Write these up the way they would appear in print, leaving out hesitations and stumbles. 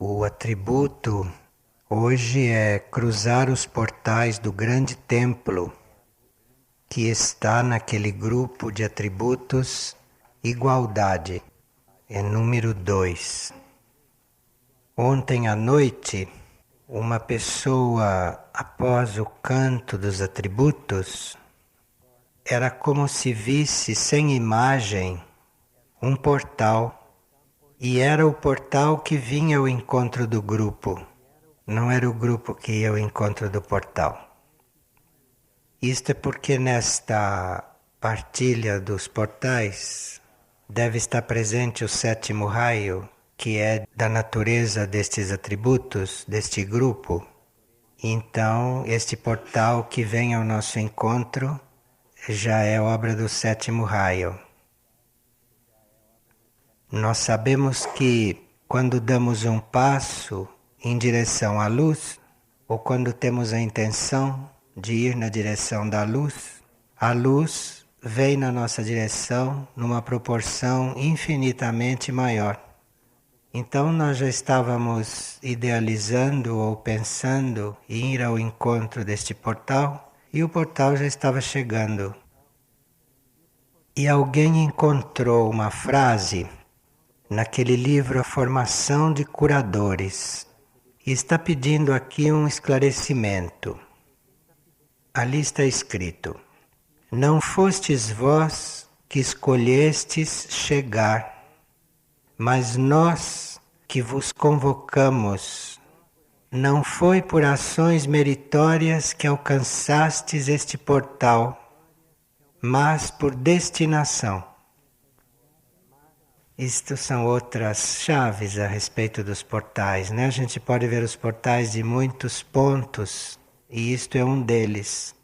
O atributo hoje é cruzar os portais do grande templo que está naquele grupo de atributos igualdade, é número 2. Ontem à noite, uma pessoa, após o canto dos atributos, era como se visse sem imagem um portal. E era o portal que vinha ao encontro do grupo, não era o grupo que ia ao encontro do portal. Isto é porque nesta partilha dos portais deve estar presente o 7º raio, que é da natureza destes atributos, deste grupo. Então, este portal que vem ao nosso encontro já é obra do 7º raio. Nós sabemos que quando damos um passo em direção à luz, ou quando temos a intenção de ir na direção da luz, a luz vem na nossa direção numa proporção infinitamente maior. Então nós já estávamos idealizando ou pensando em ir ao encontro deste portal, e o portal já estava chegando. E alguém encontrou uma frase naquele livro A Formação de Curadores, e está pedindo aqui um esclarecimento. Ali está escrito: não fostes vós que escolhestes chegar, mas nós que vos convocamos. Não foi por ações meritórias que alcançastes este portal, mas por destinação. Isto são outras chaves a respeito dos portais, né? A gente pode ver os portais de muitos pontos, e isto é um deles.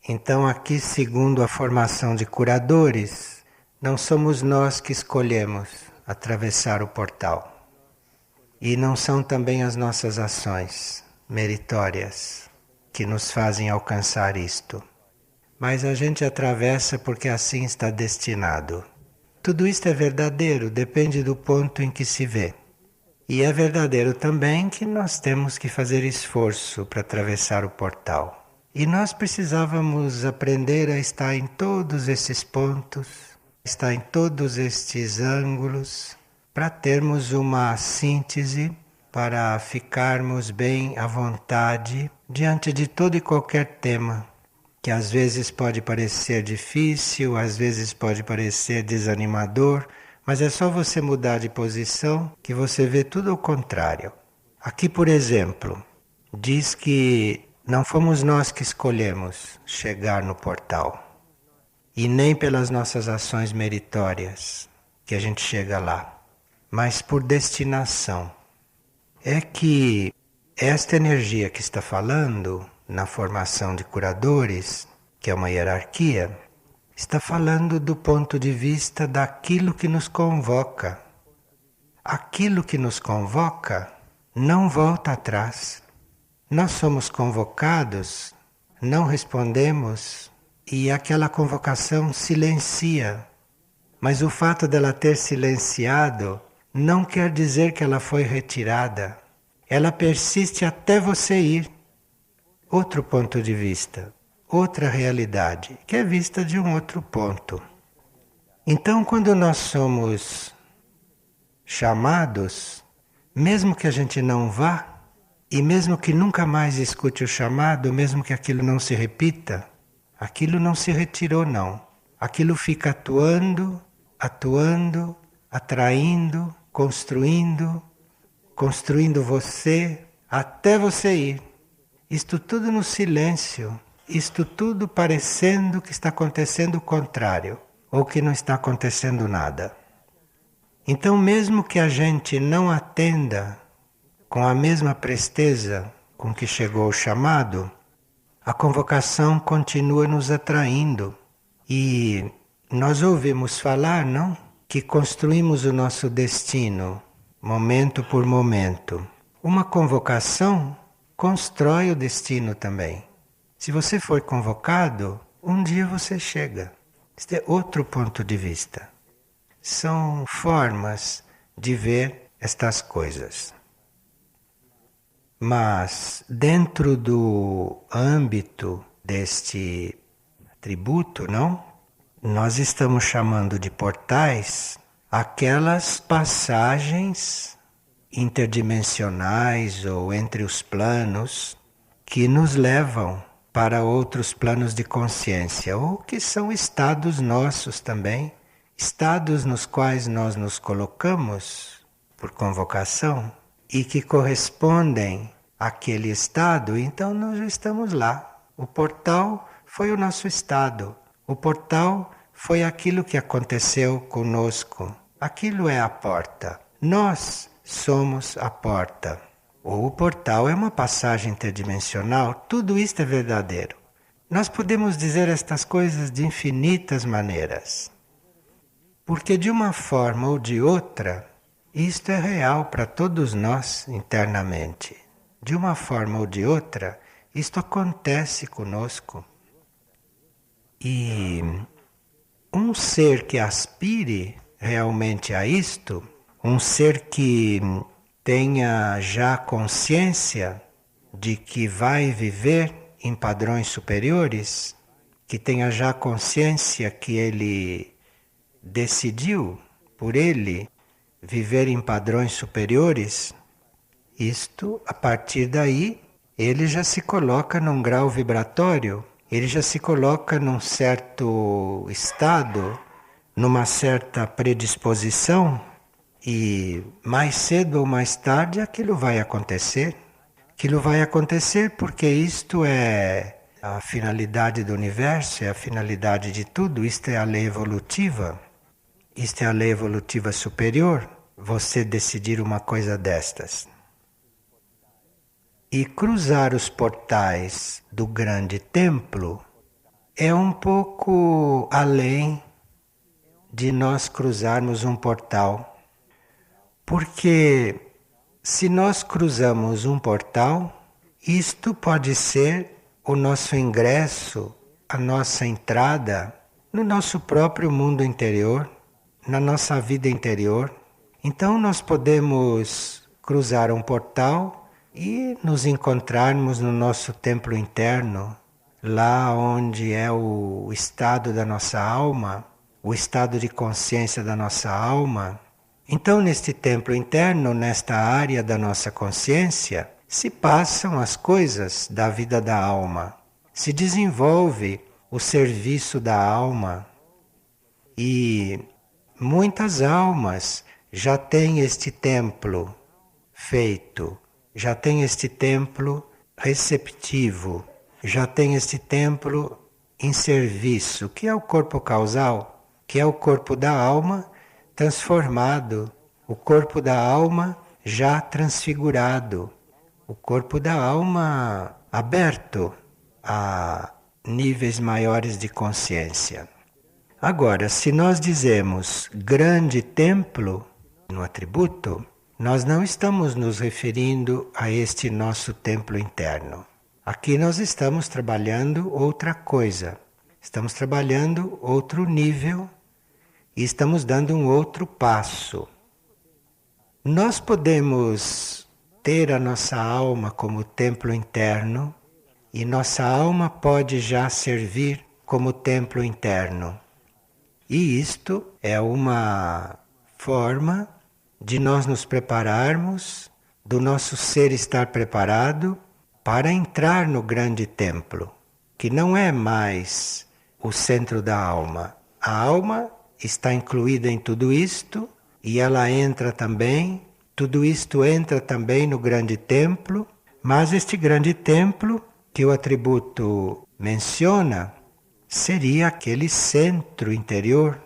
Então aqui, segundo a formação de curadores, não somos nós que escolhemos atravessar o portal. E não são também as nossas ações meritórias que nos fazem alcançar isto. Mas a gente atravessa porque assim está destinado. Tudo isto é verdadeiro, depende do ponto em que se vê. E é verdadeiro também que nós temos que fazer esforço para atravessar o portal. E nós precisávamos aprender a estar em todos esses pontos, estar em todos estes ângulos, para termos uma síntese, para ficarmos bem à vontade diante de todo e qualquer tema, que às vezes pode parecer difícil, às vezes pode parecer desanimador, mas é só você mudar de posição que você vê tudo ao contrário. Aqui, por exemplo, diz que não fomos nós que escolhemos chegar no portal, e nem pelas nossas ações meritórias que a gente chega lá, mas por destinação. É que esta energia que está falando na formação de curadores, que é uma hierarquia, está falando do ponto de vista daquilo que nos convoca. Aquilo que nos convoca não volta atrás. Nós somos convocados, não respondemos, e aquela convocação silencia. Mas o fato dela ter silenciado não quer dizer que ela foi retirada. Ela persiste até você ir. Outro ponto de vista, outra realidade, que é vista de um outro ponto. Então, quando nós somos chamados, mesmo que a gente não vá, e mesmo que nunca mais escute o chamado, mesmo que aquilo não se repita, aquilo não se retirou não. Aquilo fica atuando, atraindo, construindo você, até você ir. Isto tudo no silêncio, isto tudo parecendo que está acontecendo o contrário, ou que não está acontecendo nada. Então, mesmo que a gente não atenda com a mesma presteza com que chegou o chamado, a convocação continua nos atraindo. E nós ouvimos falar, não? Que construímos o nosso destino, momento por momento. Uma convocação constrói o destino também. Se você for convocado, um dia você chega. Este é outro ponto de vista. São formas de ver estas coisas. Mas dentro do âmbito deste atributo, não? Nós estamos chamando de portais aquelas passagens interdimensionais ou entre os planos que nos levam para outros planos de consciência, ou que são estados nossos também, estados nos quais nós nos colocamos por convocação e que correspondem àquele estado, então nós já estamos lá. O portal foi o nosso estado, o portal foi aquilo que aconteceu conosco, aquilo é a porta, nós somos a porta. Ou o portal é uma passagem interdimensional, tudo isto é verdadeiro. Nós podemos dizer estas coisas de infinitas maneiras. Porque de uma forma ou de outra, isto é real para todos nós internamente. De uma forma ou de outra, isto acontece conosco. E um ser que aspire realmente a isto, um ser que tenha já consciência de que vai viver em padrões superiores, que tenha já consciência que ele decidiu por ele viver em padrões superiores, isto, a partir daí, ele já se coloca num grau vibratório, ele já se coloca num certo estado, numa certa predisposição. E mais cedo ou mais tarde aquilo vai acontecer. Aquilo vai acontecer porque isto é a finalidade do universo, é a finalidade de tudo, isto é a lei evolutiva. Isto é a lei evolutiva superior, você decidir uma coisa destas. E cruzar os portais do grande templo é um pouco além de nós cruzarmos um portal. Porque se nós cruzamos um portal, isto pode ser o nosso ingresso, a nossa entrada no nosso próprio mundo interior, na nossa vida interior. Então nós podemos cruzar um portal e nos encontrarmos no nosso templo interno, lá onde é o estado da nossa alma, o estado de consciência da nossa alma. Então, neste templo interno, nesta área da nossa consciência, se passam as coisas da vida da alma, se desenvolve o serviço da alma. E muitas almas já têm este templo feito, já têm este templo receptivo, já têm este templo em serviço, que é o corpo causal, que é o corpo da alma transformado, o corpo da alma já transfigurado, o corpo da alma aberto a níveis maiores de consciência. Agora, se nós dizemos grande templo no atributo, nós não estamos nos referindo a este nosso templo interno. Aqui nós estamos trabalhando outra coisa, estamos trabalhando outro nível e estamos dando um outro passo. Nós podemos ter a nossa alma como templo interno e nossa alma pode já servir como templo interno. E isto é uma forma de nós nos prepararmos, do nosso ser estar preparado para entrar no grande templo, que não é mais o centro da alma. A alma está incluída em tudo isto e ela entra também, tudo isto entra também no grande templo, mas este grande templo que o atributo menciona seria aquele centro interior,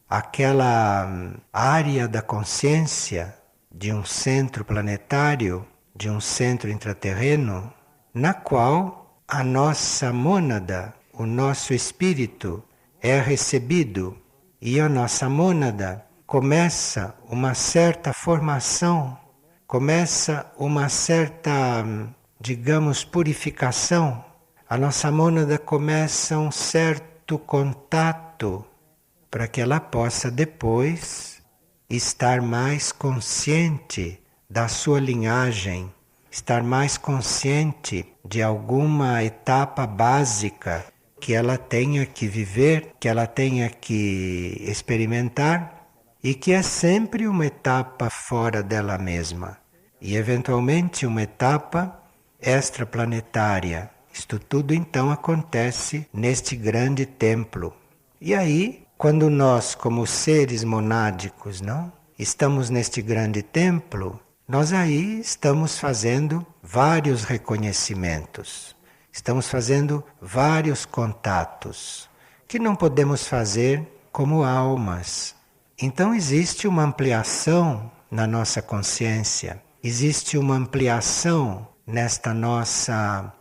aquela área da consciência de um centro planetário, de um centro intraterreno, na qual a nossa mônada, o nosso espírito é recebido. E a nossa mônada começa uma certa formação, começa uma certa, digamos, purificação. A nossa mônada começa um certo contato para que ela possa depois estar mais consciente da sua linhagem, estar mais consciente de alguma etapa básica que ela tenha que viver, que ela tenha que experimentar e que é sempre uma etapa fora dela mesma e eventualmente uma etapa extraplanetária. Isto tudo então acontece neste grande templo. E aí, quando nós, como seres monádicos, não, estamos neste grande templo, nós aí estamos fazendo vários reconhecimentos, estamos fazendo vários contatos que não podemos fazer como almas. Então existe uma ampliação na nossa consciência, existe uma ampliação nesta nossa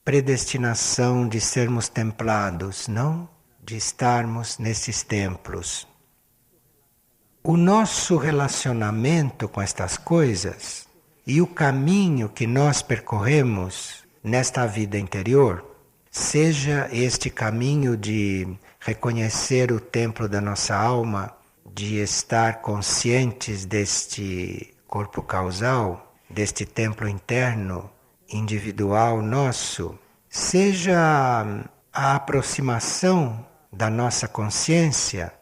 predestinação de sermos templados, não? De estarmos nesses templos. O nosso relacionamento com estas coisas e o caminho que nós percorremos nesta vida interior, seja este caminho de reconhecer o templo da nossa alma, de estar conscientes deste corpo causal, deste templo interno, individual nosso, seja a aproximação da nossa consciência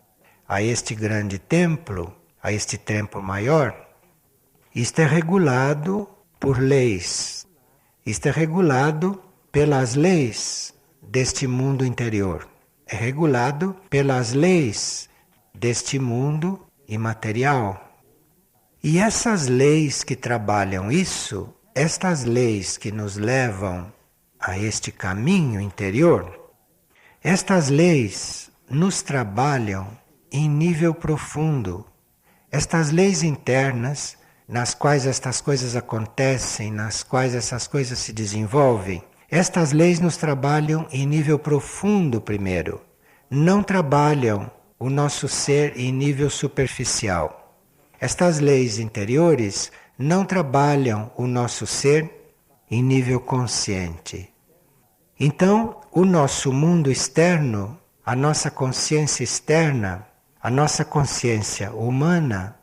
a este grande templo, a este templo maior, isto é regulado por leis, isto é regulado pelas leis deste mundo interior, é regulado pelas leis deste mundo imaterial. E essas leis que trabalham isso, estas leis que nos levam a este caminho interior, estas leis nos trabalham em nível profundo. Estas leis internas, nas quais estas coisas acontecem, nas quais essas coisas se desenvolvem, estas leis nos trabalham em nível profundo primeiro. Não trabalham o nosso ser em nível superficial. Estas leis interiores não trabalham o nosso ser em nível consciente. Então, o nosso mundo externo, a nossa consciência externa, a nossa consciência humana,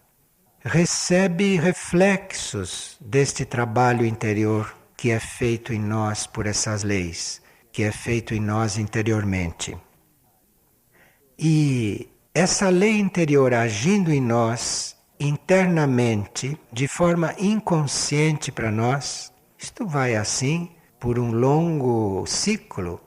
recebe reflexos deste trabalho interior que é feito em nós por essas leis, que é feito em nós interiormente. E essa lei interior agindo em nós internamente, de forma inconsciente para nós, isto vai assim por um longo ciclo.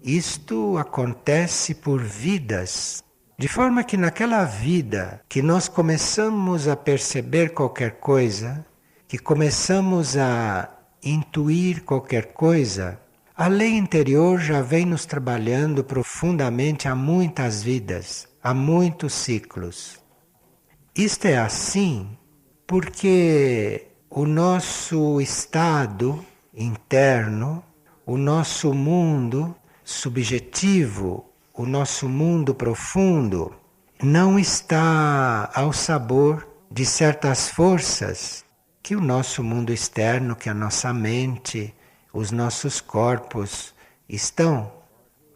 Isto acontece por vidas, de forma que naquela vida que nós começamos a perceber qualquer coisa, que começamos a intuir qualquer coisa, a lei interior já vem nos trabalhando profundamente há muitas vidas, há muitos ciclos. Isto é assim porque o nosso estado interno, o nosso mundo subjetivo, o nosso mundo profundo, não está ao sabor de certas forças que o nosso mundo externo, que a nossa mente, os nossos corpos estão.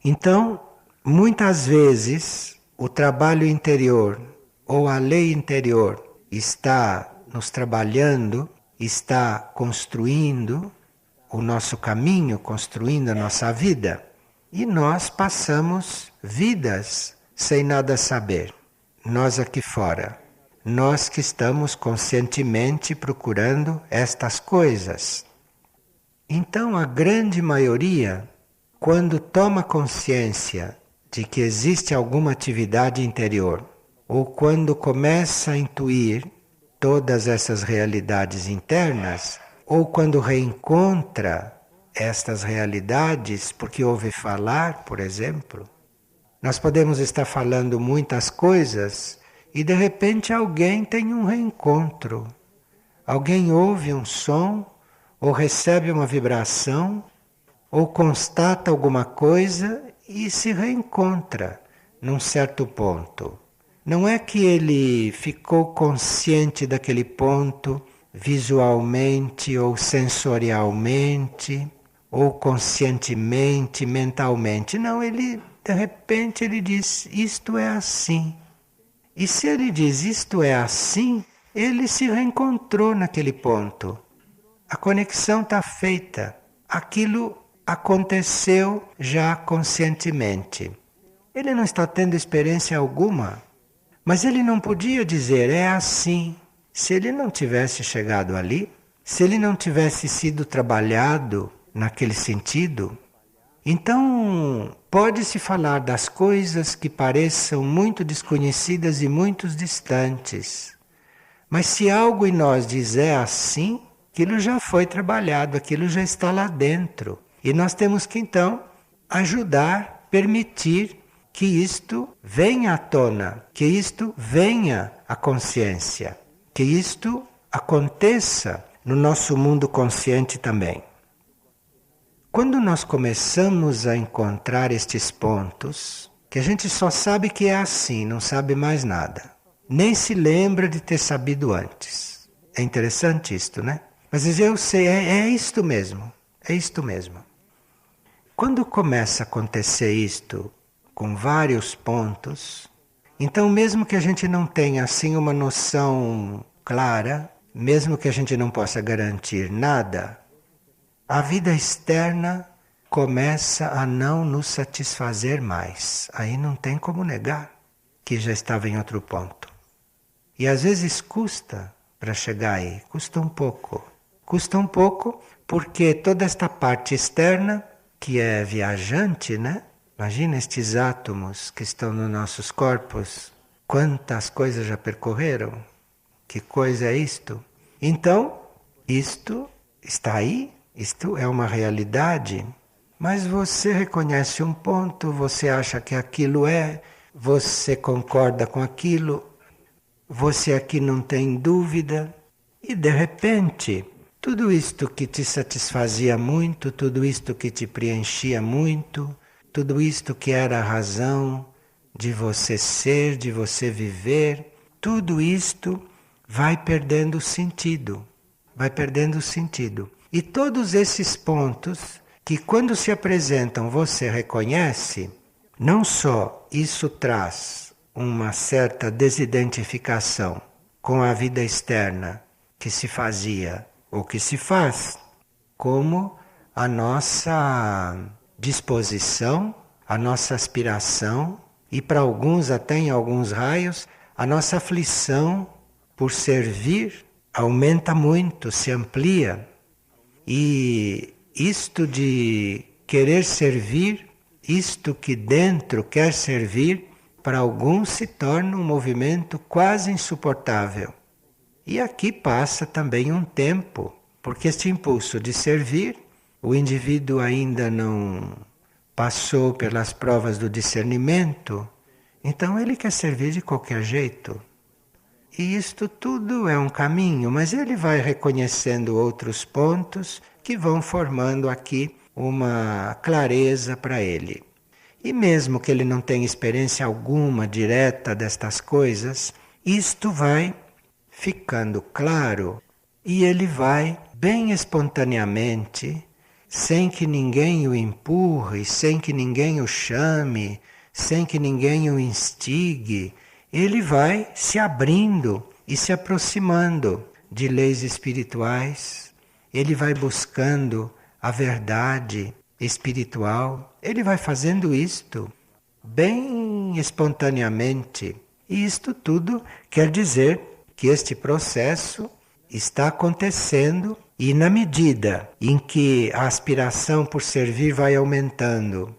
Então, muitas vezes, o trabalho interior ou a lei interior está nos trabalhando, está construindo o nosso caminho, construindo a nossa vida. E nós passamos vidas sem nada saber. Nós aqui fora. Nós que estamos conscientemente procurando estas coisas. Então a grande maioria, quando toma consciência de que existe alguma atividade interior, ou quando começa a intuir todas essas realidades internas, ou quando reencontra estas realidades, porque ouve falar, por exemplo, nós podemos estar falando muitas coisas e de repente alguém tem um reencontro. Alguém ouve um som, ou recebe uma vibração, ou constata alguma coisa e se reencontra num certo ponto. Não é que ele ficou consciente daquele ponto visualmente ou sensorialmente, ou conscientemente, mentalmente. Não, ele de repente ele diz, isto é assim. E se ele diz isto é assim, ele se reencontrou naquele ponto. A conexão está feita. Aquilo aconteceu já conscientemente. Ele não está tendo experiência alguma, mas ele não podia dizer é assim. Se ele não tivesse chegado ali, se ele não tivesse sido trabalhado naquele sentido, então pode-se falar das coisas que pareçam muito desconhecidas e muito distantes. Mas se algo em nós diz é assim, aquilo já foi trabalhado, aquilo já está lá dentro. E nós temos que então ajudar, permitir que isto venha à tona, que isto venha à consciência, que isto aconteça no nosso mundo consciente também. Quando nós começamos a encontrar estes pontos, que a gente só sabe que é assim, não sabe mais nada, nem se lembra de ter sabido antes. É interessante isto, né? Mas eu sei, é isto mesmo, é isto mesmo. Quando começa a acontecer isto com vários pontos, então mesmo que a gente não tenha assim uma noção clara, mesmo que a gente não possa garantir nada, a vida externa começa a não nos satisfazer mais. Aí não tem como negar que já estava em outro ponto. E às vezes custa para chegar aí, custa um pouco. Custa um pouco porque toda esta parte externa, que é viajante, né? Imagina estes átomos que estão nos nossos corpos, quantas coisas já percorreram. Que coisa é isto? Então, isto está aí, isto é uma realidade, mas você reconhece um ponto, você acha que aquilo é, você concorda com aquilo, você aqui não tem dúvida, e de repente, tudo isto que te satisfazia muito, tudo isto que te preenchia muito, tudo isto que era a razão de você ser, de você viver, tudo isto vai perdendo sentido, vai perdendo sentido. E todos esses pontos que quando se apresentam você reconhece, não só isso traz uma certa desidentificação com a vida externa que se fazia ou que se faz, como a nossa disposição, a nossa aspiração e para alguns até em alguns raios, a nossa aflição por servir aumenta muito, se amplia. E isto de querer servir, isto que dentro quer servir, para alguns se torna um movimento quase insuportável. E aqui passa também um tempo, porque este impulso de servir, o indivíduo ainda não passou pelas provas do discernimento, então ele quer servir de qualquer jeito. E isto tudo é um caminho, mas ele vai reconhecendo outros pontos que vão formando aqui uma clareza para ele. E mesmo que ele não tenha experiência alguma direta destas coisas, isto vai ficando claro e ele vai bem espontaneamente, sem que ninguém o empurre, sem que ninguém o chame, sem que ninguém o instigue, ele vai se abrindo e se aproximando de leis espirituais, ele vai buscando a verdade espiritual, ele vai fazendo isto bem espontaneamente. E isto tudo quer dizer que este processo está acontecendo e na medida em que a aspiração por servir vai aumentando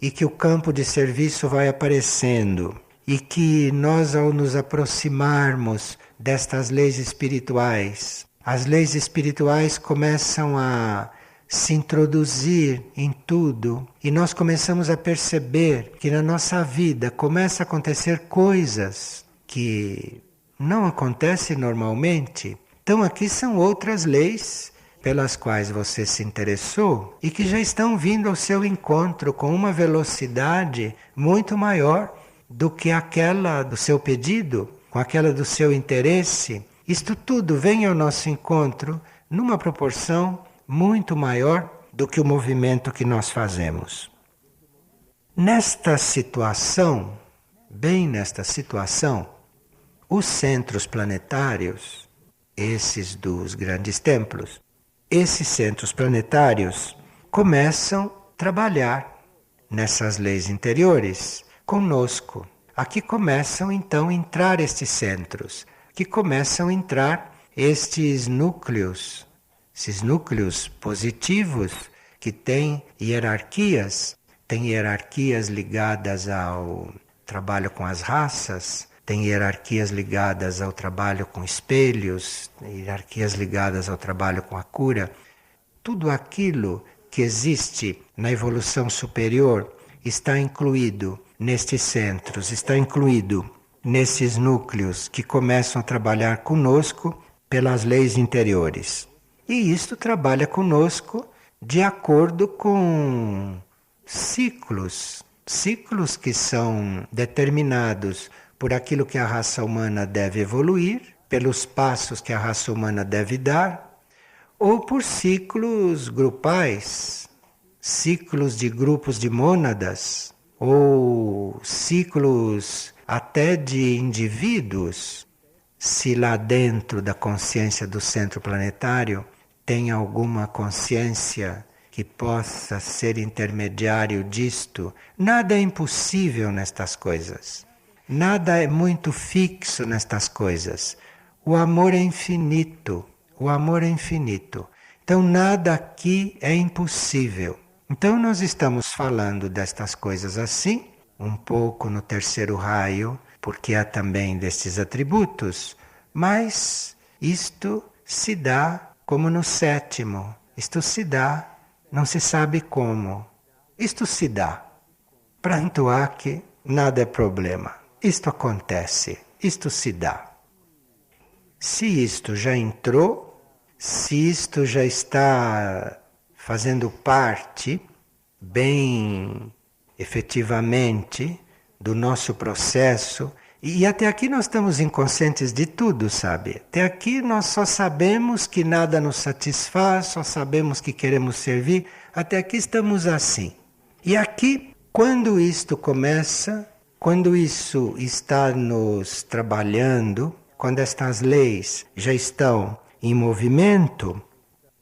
e que o campo de serviço vai aparecendo, e que nós, ao nos aproximarmos destas leis espirituais, as leis espirituais começam a se introduzir em tudo e nós começamos a perceber que na nossa vida começa a acontecer coisas que não acontecem normalmente. Então aqui são outras leis pelas quais você se interessou e que já estão vindo ao seu encontro com uma velocidade muito maior do que aquela do seu pedido, com aquela do seu interesse. Isto tudo vem ao nosso encontro numa proporção muito maior do que o movimento que nós fazemos. Nesta situação, bem nesta situação, Os centros planetários, esses dos grandes templos, esses centros planetários começam a trabalhar nessas leis interiores conosco. Aqui começam então a entrar estes centros, que começam a entrar estes núcleos, esses núcleos positivos que têm hierarquias ligadas ao trabalho com as raças, tem hierarquias ligadas ao trabalho com espelhos, hierarquias ligadas ao trabalho com a cura. Tudo aquilo que existe na evolução superior está incluído nestes centros, está incluído nesses núcleos que começam a trabalhar conosco pelas leis interiores. E isto trabalha conosco de acordo com ciclos que são determinados por aquilo que a raça humana deve evoluir, pelos passos que a raça humana deve dar, ou por ciclos grupais, ciclos de grupos de mônadas, ou ciclos até de indivíduos, se lá dentro da consciência do centro planetário tem alguma consciência que possa ser intermediário disto. Nada é impossível nestas coisas. Nada é muito fixo nestas coisas. O amor é infinito. O amor é infinito. Então nada aqui é impossível. Então nós estamos falando destas coisas assim, um pouco no terceiro raio, porque há também destes atributos, mas isto se dá como no sétimo. Isto se dá. Não se sabe como. Isto se dá. Pranto há que nada é problema. Isto acontece. Isto se dá. Se isto já entrou, se isto já está fazendo parte, bem efetivamente, do nosso processo, e até aqui nós estamos inconscientes de tudo, sabe? Até aqui nós só sabemos que nada nos satisfaz, só sabemos que queremos servir. Até aqui estamos assim. E aqui, quando isto começa, quando isso está nos trabalhando, quando estas leis já estão em movimento,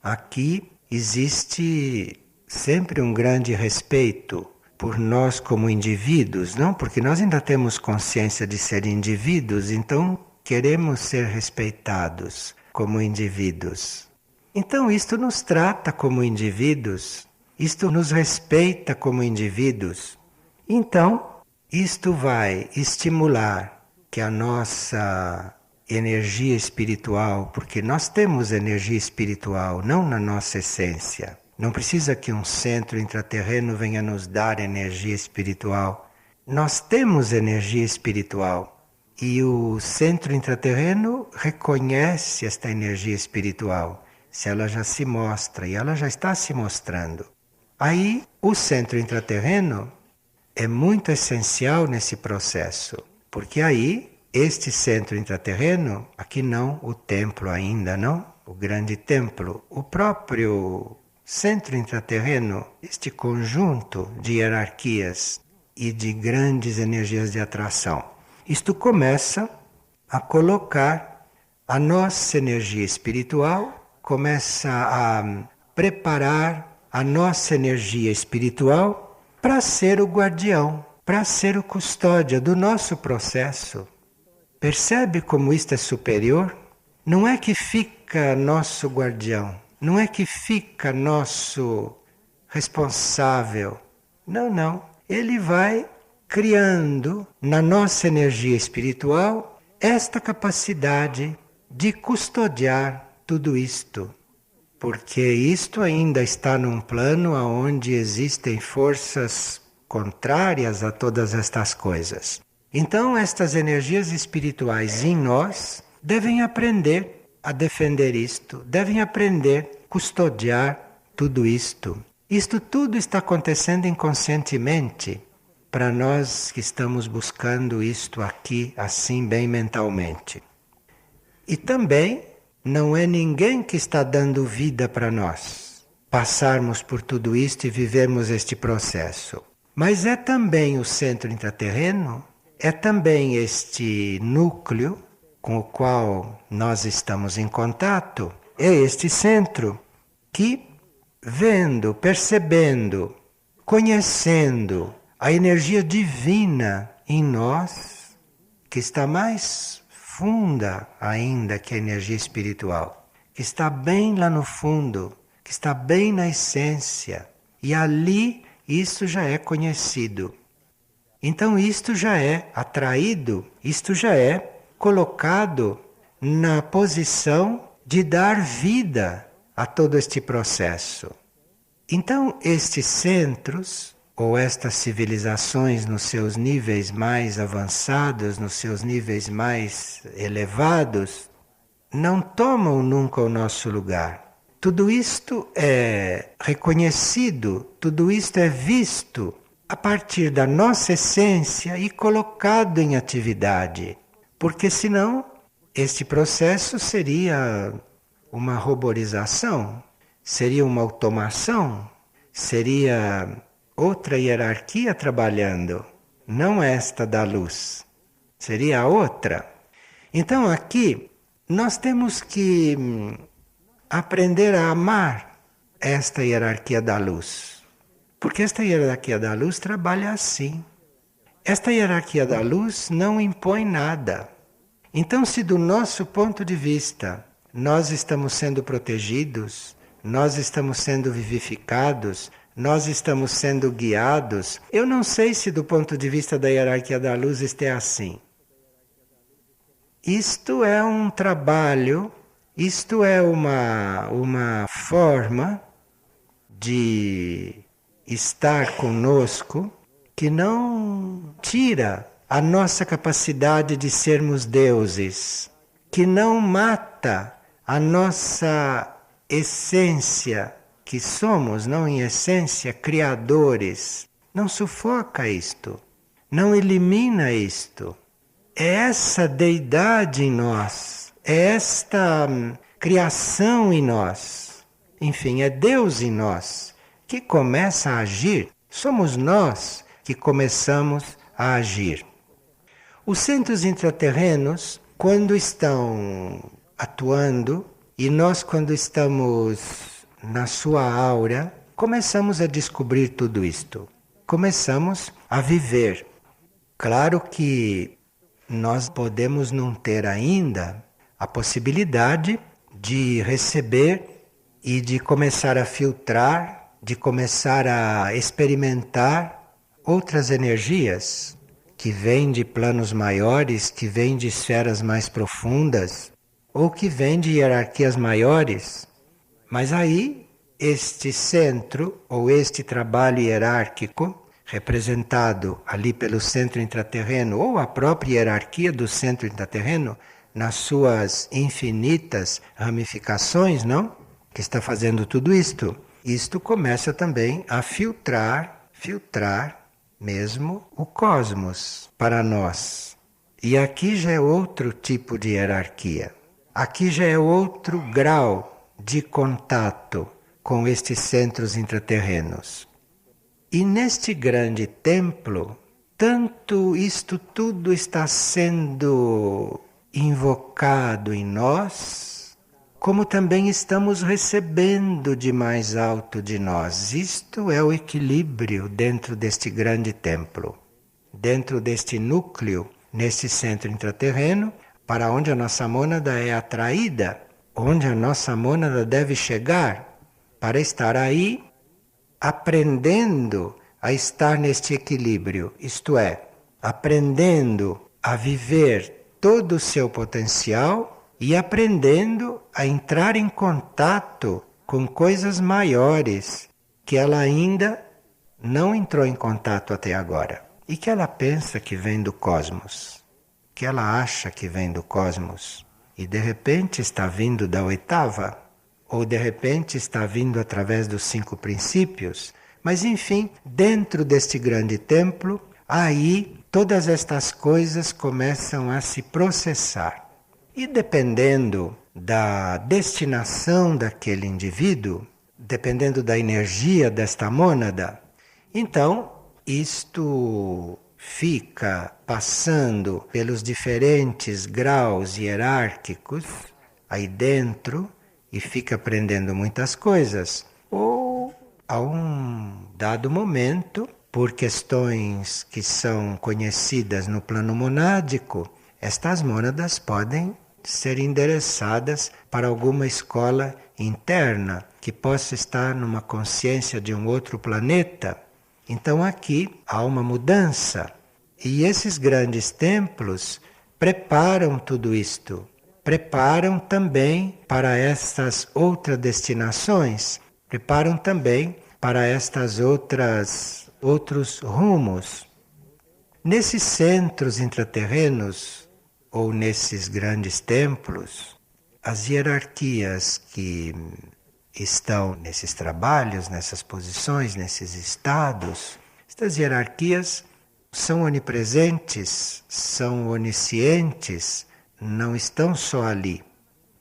aqui existe sempre um grande respeito por nós como indivíduos, não? Porque nós ainda temos consciência de ser indivíduos, então queremos ser respeitados como indivíduos. Então isto nos trata como indivíduos, isto nos respeita como indivíduos. Então, isto vai estimular que a nossa energia espiritual, porque nós temos energia espiritual, não na nossa essência. Não precisa que um centro intraterreno venha nos dar energia espiritual. Nós temos energia espiritual. E o centro intraterreno reconhece esta energia espiritual. Se ela já se mostra, e ela já está se mostrando. Aí, o centro intraterreno é muito essencial nesse processo. Porque aí, este centro intraterreno, aqui não o templo ainda, não? O grande templo, o próprio centro intraterreno, este conjunto de hierarquias e de grandes energias de atração. Isto começa a colocar a nossa energia espiritual, começa a preparar a nossa energia espiritual para ser o guardião, para ser o custódia do nosso processo. Percebe como isto é superior? Não é que fica nosso guardião, não é que fica nosso responsável. Não, não. Ele vai criando na nossa energia espiritual esta capacidade de custodiar tudo isto. Porque isto ainda está num plano onde existem forças contrárias a todas estas coisas. Então, estas energias espirituais em nós devem aprender a defender isto, devem aprender a custodiar tudo isto. Isto tudo está acontecendo inconscientemente para nós que estamos buscando isto aqui, assim, bem mentalmente. E também não é ninguém que está dando vida para nós passarmos por tudo isto e vivermos este processo. Mas é também o centro intraterreno, é também este núcleo com o qual nós estamos em contato é este centro que, vendo, percebendo, conhecendo a energia divina em nós, que está mais funda ainda que a energia espiritual, que está bem lá no fundo, que está bem na essência, e ali isso já é conhecido. Então isto já é atraído, isto já é colocado na posição de dar vida a todo este processo. Então estes centros, ou estas civilizações nos seus níveis mais avançados, nos seus níveis mais elevados, não tomam nunca o nosso lugar. Tudo isto é reconhecido, tudo isto é visto a partir da nossa essência e colocado em atividade. Porque senão este processo seria uma roborização, seria uma automação, seria outra hierarquia trabalhando, não esta da luz, seria outra. Então aqui nós temos que aprender a amar esta hierarquia da luz, porque esta hierarquia da luz trabalha assim. Esta hierarquia da luz não impõe nada. Então, se do nosso ponto de vista nós estamos sendo protegidos, nós estamos sendo vivificados, nós estamos sendo guiados, eu não sei se do ponto de vista da hierarquia da luz isto é assim. Isto é um trabalho, isto é uma forma de estar conosco que não tira a nossa capacidade de sermos deuses, que não mata a nossa essência, que somos, não em essência, criadores. Não sufoca isto, não elimina isto. É essa deidade em nós, é esta criação em nós, enfim, é Deus em nós que começa a agir. Somos nós que começamos a agir. Os centros intraterrenos, quando estão atuando, e nós quando estamos na sua aura, começamos a descobrir tudo isto. Começamos a viver. Claro que nós podemos não ter ainda a possibilidade de receber e de começar a filtrar, de começar a experimentar outras energias que vêm de planos maiores, que vêm de esferas mais profundas, ou que vêm de hierarquias maiores. Mas aí, este centro, ou este trabalho hierárquico, representado ali pelo centro intraterreno, ou a própria hierarquia do centro intraterreno, nas suas infinitas ramificações, não? Que está fazendo tudo isto. Isto começa também a filtrar mesmo o cosmos para nós. E aqui já é outro tipo de hierarquia. Aqui já é outro grau de contato com estes centros intraterrenos. E neste grande templo, tanto isto tudo está sendo invocado em nós, como também estamos recebendo de mais alto de nós. Isto é o equilíbrio dentro deste grande templo, dentro deste núcleo, neste centro intraterreno, para onde a nossa mônada é atraída, onde a nossa mônada deve chegar, para estar aí aprendendo a estar neste equilíbrio, isto é, aprendendo a viver todo o seu potencial e aprendendo a entrar em contato com coisas maiores que ela ainda não entrou em contato até agora e que ela pensa que vem do cosmos, que ela acha que vem do cosmos e de repente está vindo da oitava, ou de repente está vindo através dos 5 princípios, mas enfim, dentro deste grande templo, aí todas estas coisas começam a se processar. E dependendo da destinação daquele indivíduo, dependendo da energia desta mônada, então isto fica passando pelos diferentes graus hierárquicos aí dentro e fica aprendendo muitas coisas, ou a um dado momento, por questões que são conhecidas no plano monádico, estas mônadas podem ser endereçadas para alguma escola interna que possa estar numa consciência de um outro planeta. Então aqui há uma mudança. E esses grandes templos preparam tudo isto. Preparam também para estas outras destinações. Preparam também para estas outros rumos. Nesses centros intraterrenos ou nesses grandes templos, as hierarquias que estão nesses trabalhos, nessas posições, nesses estados, estas hierarquias são onipresentes, são oniscientes, não estão só ali.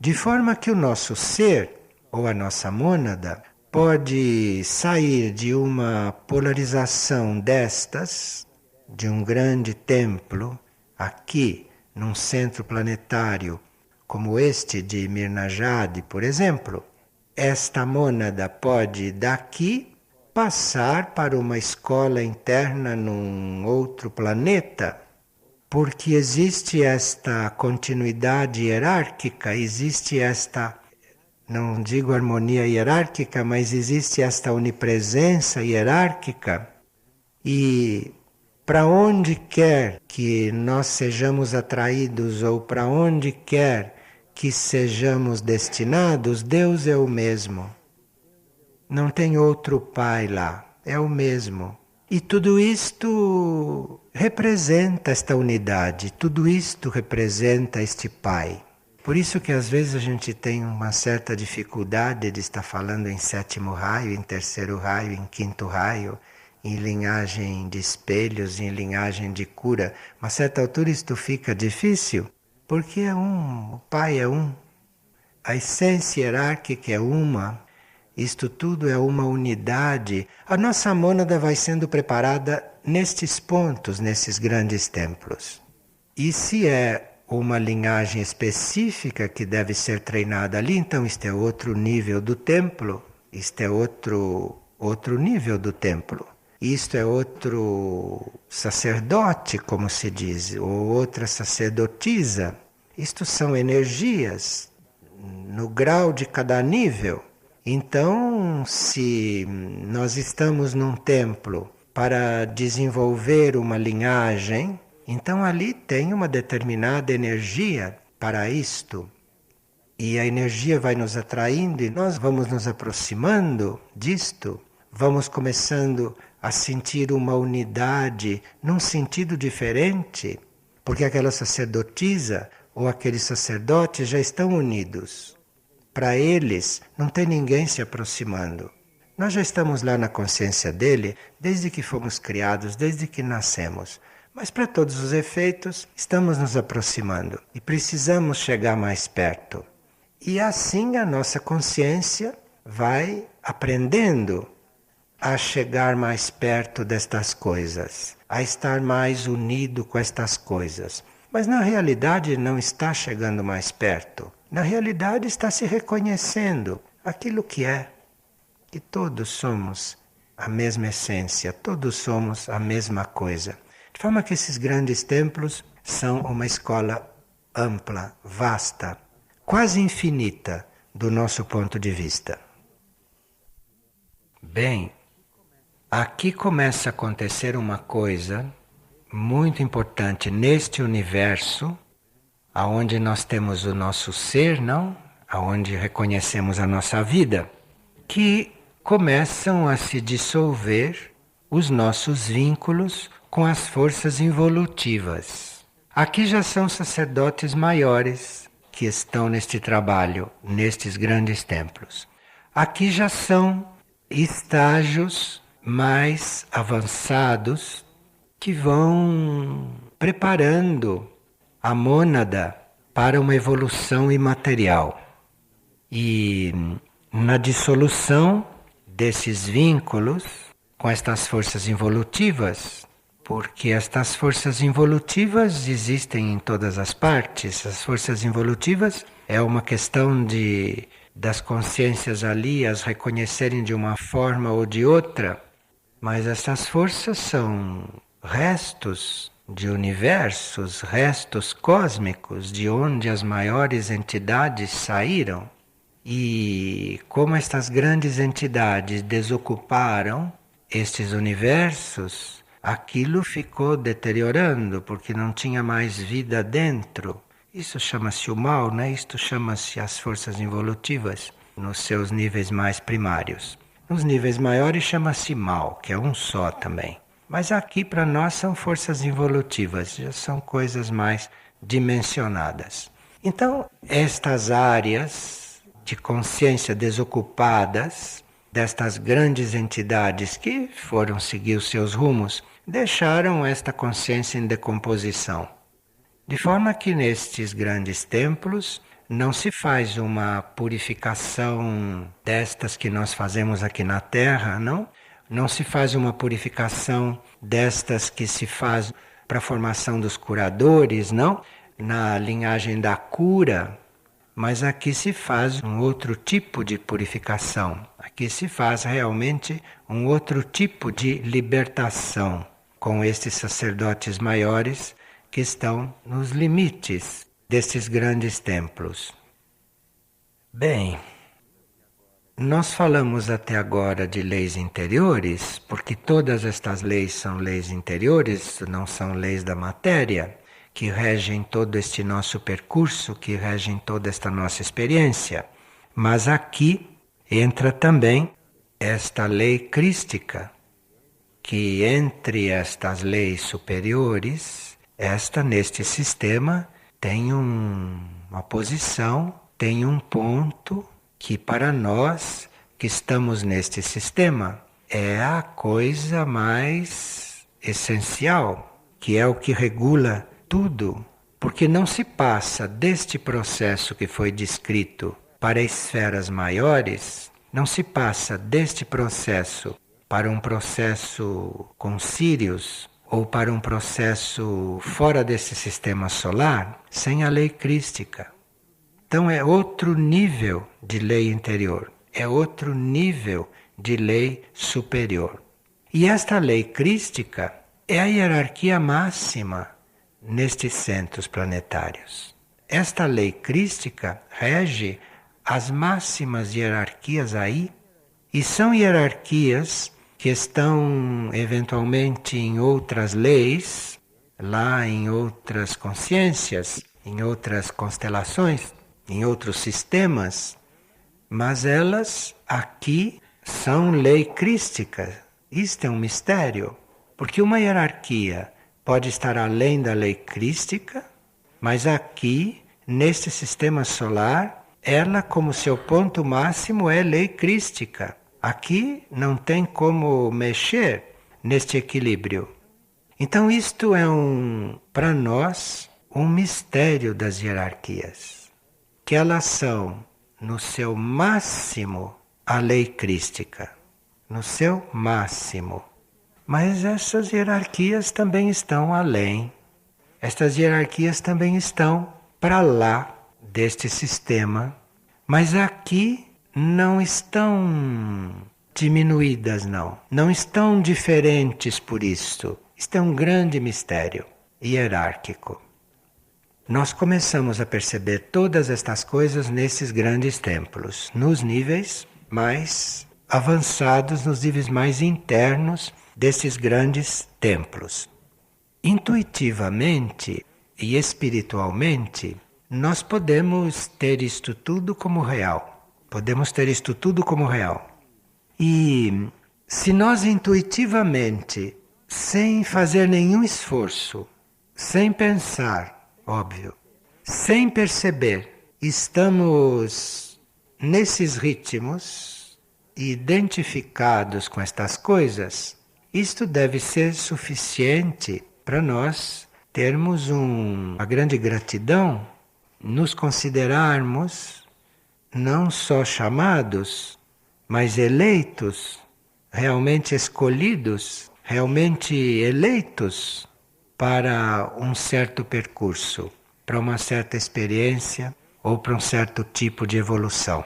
De forma que o nosso ser, ou a nossa mônada, pode sair de uma polarização destas, de um grande templo, aqui, num centro planetário como este de Mirna Jade, por exemplo. Esta mônada pode daqui passar para uma escola interna num outro planeta, porque existe esta continuidade hierárquica, existe esta, não digo harmonia hierárquica, mas existe esta onipresença hierárquica. E para onde quer que nós sejamos atraídos ou para onde quer que sejamos destinados, Deus é o mesmo. Não tem outro Pai lá, é o mesmo. E tudo isto representa esta unidade, tudo isto representa este Pai. Por isso que às vezes a gente tem uma certa dificuldade de estar falando em sétimo raio, em terceiro raio, em quinto raio, em linhagem de espelhos, em linhagem de cura. A certa altura isto fica difícil, porque é um, o Pai é um. A essência hierárquica é uma. Isto tudo é uma unidade. A nossa mônada vai sendo preparada nestes pontos, nesses grandes templos. E se é uma linhagem específica que deve ser treinada ali, então isto é outro nível do templo, isto é outro nível do templo. Isto é outro sacerdote, como se diz, ou outra sacerdotisa. Isto são energias no grau de cada nível. Então, se nós estamos num templo para desenvolver uma linhagem, então ali tem uma determinada energia para isto. E a energia vai nos atraindo e nós vamos nos aproximando disto. Vamos começando a sentir uma unidade num sentido diferente, porque aquela sacerdotisa ou aquele sacerdote já estão unidos. Para eles não tem ninguém se aproximando. Nós já estamos lá na consciência dele desde que fomos criados, desde que nascemos. Mas para todos os efeitos estamos nos aproximando e precisamos chegar mais perto. E assim a nossa consciência vai aprendendo a chegar mais perto destas coisas, a estar mais unido com estas coisas. Mas na realidade não está chegando mais perto. Na realidade está se reconhecendo aquilo que é. Que todos somos a mesma essência, todos somos a mesma coisa. De forma que esses grandes templos são uma escola ampla, vasta, quase infinita do nosso ponto de vista. Bem, aqui começa a acontecer uma coisa muito importante neste universo, aonde nós temos o nosso ser, não? Aonde reconhecemos a nossa vida, que começam a se dissolver os nossos vínculos com as forças involutivas. Aqui já são sacerdotes maiores que estão neste trabalho, nestes grandes templos. Aqui já são estágios mais avançados que vão preparando a mônada para uma evolução imaterial. E na dissolução desses vínculos com estas forças involutivas, porque estas forças involutivas existem em todas as partes. As forças involutivas é uma questão das consciências ali as reconhecerem de uma forma ou de outra, mas essas forças são restos de universos, restos cósmicos, de onde as maiores entidades saíram. E como estas grandes entidades desocuparam estes universos, aquilo ficou deteriorando, porque não tinha mais vida dentro. Isso chama-se o mal, né? Isto chama-se as forças involutivas, nos seus níveis mais primários. Nos níveis maiores chama-se mal, que é um só também. Mas aqui para nós são forças involutivas, já são coisas mais dimensionadas. Então, estas áreas de consciência desocupadas destas grandes entidades que foram seguir os seus rumos, deixaram esta consciência em decomposição. De forma que nestes grandes templos não se faz uma purificação destas que nós fazemos aqui na Terra, não? Não se faz uma purificação destas que se faz para a formação dos curadores, não? Na linhagem da cura, mas aqui se faz um outro tipo de purificação. Aqui se faz realmente um outro tipo de libertação com estes sacerdotes maiores que estão nos limites destes grandes templos. Bem, nós falamos até agora de leis interiores, porque todas estas leis são leis interiores, não são leis da matéria, que regem todo este nosso percurso, que regem toda esta nossa experiência. Mas aqui entra também esta lei crística, que entre estas leis superiores, esta neste sistema tem uma posição, tem um ponto que para nós que estamos neste sistema é a coisa mais essencial, que é o que regula tudo, porque não se passa deste processo que foi descrito para esferas maiores, não se passa deste processo para um processo com Sírios ou para um processo fora desse sistema solar sem a lei crística. Então é outro nível de lei interior, é outro nível de lei superior. E esta lei crística é a hierarquia máxima nestes centros planetários. Esta lei crística rege as máximas hierarquias aí, e são hierarquias que estão eventualmente em outras leis, lá em outras consciências, em outras constelações, em outros sistemas, mas elas aqui são lei crística. Isto é um mistério, porque uma hierarquia pode estar além da lei crística, mas aqui, neste sistema solar, ela como seu ponto máximo é lei crística. Aqui não tem como mexer neste equilíbrio. Então isto é para nós, um mistério das hierarquias, que elas são, no seu máximo, a lei crística, no seu máximo. Mas essas hierarquias também estão além. Estas hierarquias também estão para lá deste sistema. Mas aqui não estão diminuídas, não. Não estão diferentes por isto. Isto é um grande mistério hierárquico. Nós começamos a perceber todas estas coisas nesses grandes templos, nos níveis mais avançados, nos níveis mais internos desses grandes templos. Intuitivamente e espiritualmente, nós podemos ter isto tudo como real. Podemos ter isto tudo como real. E se nós intuitivamente, sem fazer nenhum esforço, sem pensar, óbvio, sem perceber, estamos nesses ritmos identificados com estas coisas, isto deve ser suficiente para nós termos uma grande gratidão, nos considerarmos não só chamados, mas eleitos, realmente escolhidos realmente eleitos para um certo percurso, para uma certa experiência ou para um certo tipo de evolução.